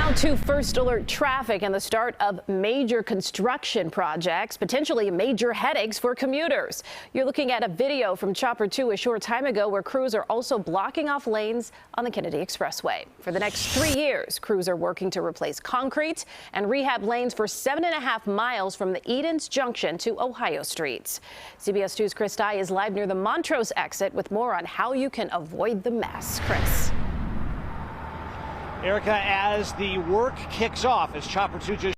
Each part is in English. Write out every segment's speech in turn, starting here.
Now to first alert traffic and the start of major construction projects, potentially major headaches for commuters. You're looking at a video from Chopper 2 a short time ago where crews are also blocking off lanes on the Kennedy Expressway. For the next 3 years, crews are working to replace concrete and rehab lanes for 7.5 miles from the Edens Junction to Ohio Streets. CBS 2's Chris Tye is live near the Montrose exit with more on how you can avoid the mess. Chris. Erica, as the work kicks off, as Chopper 2 just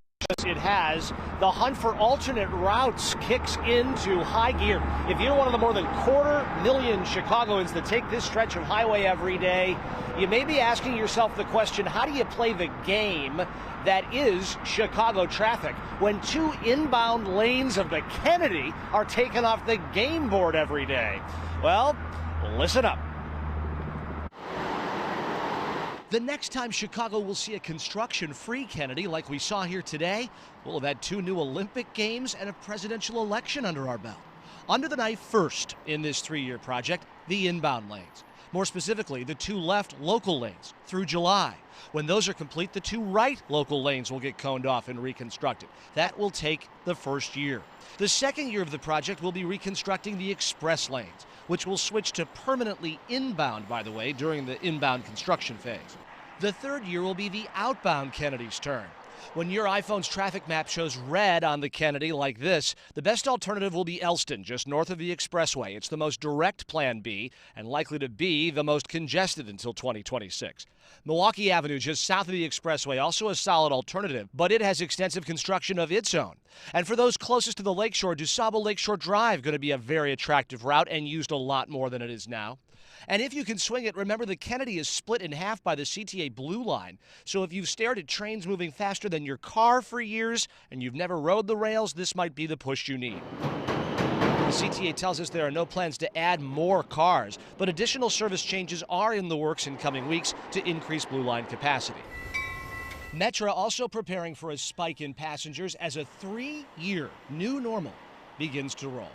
it has, the hunt for alternate routes kicks into high gear. If you're one of the more than 250,000 Chicagoans that take this stretch of highway every day, you may be asking yourself the question, how do you play the game that is Chicago traffic when 2 inbound lanes of the Kennedy are taken off the game board every day? Well, listen up. The next time Chicago will see a construction-free Kennedy like we saw here today, we'll have had 2 new Olympic Games and a presidential election under our belt. Under the knife first in this 3-year project, the inbound lanes. More specifically, the 2 left local lanes through July. When those are complete, the 2 right local lanes will get coned off and reconstructed. That will take the first year. The second year of the project will be reconstructing the express lanes, which will switch to permanently inbound, by the way, during the inbound construction phase. The third year will be the outbound Kennedy's turn. When your iPhone's traffic map shows red on the Kennedy like this, the best alternative will be Elston, just north of the Expressway. It's the most direct Plan B and likely to be the most congested until 2026. Milwaukee Avenue, just south of the Expressway, also a solid alternative, but it has extensive construction of its own. And for those closest to the lakeshore, DuSable Lakeshore Drive going to be a very attractive route and used a lot more than it is now. And if you can swing it, remember the Kennedy is split in half by the CTA Blue Line. So if you've stared at trains moving faster than your car for years and you've never rode the rails, this might be the push you need. The CTA tells us there are no plans to add more cars, but additional service changes are in the works in coming weeks to increase Blue Line capacity. Metra also preparing for a spike in passengers as a 3-year new normal begins to roll.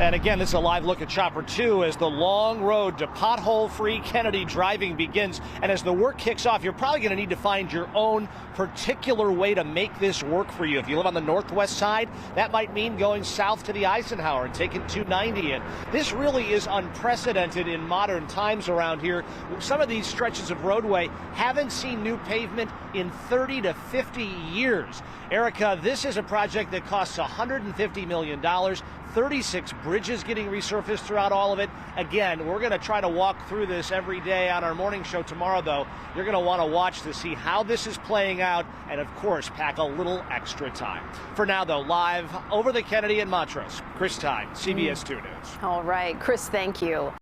And again, this is a live look at Chopper 2 as the long road to pothole-free Kennedy driving begins. And as the work kicks off, you're probably going to need to find your own particular way to make this work for you. If you live on the northwest side, that might mean going south to the Eisenhower and taking 290 in. This really is unprecedented in modern times around here. Some of these stretches of roadway haven't seen new pavement in 30 to 50 years. Erica, this is a project that costs $150 million. 36 bridges getting resurfaced throughout all of it. Again, we're going to try to walk through this every day on our morning show tomorrow, though. You're going to want to watch to see how this is playing out and, of course, pack a little extra time. For now, though, live over the Kennedy in Montrose, Chris Tye, CBS 2 News. All right, Chris, thank you.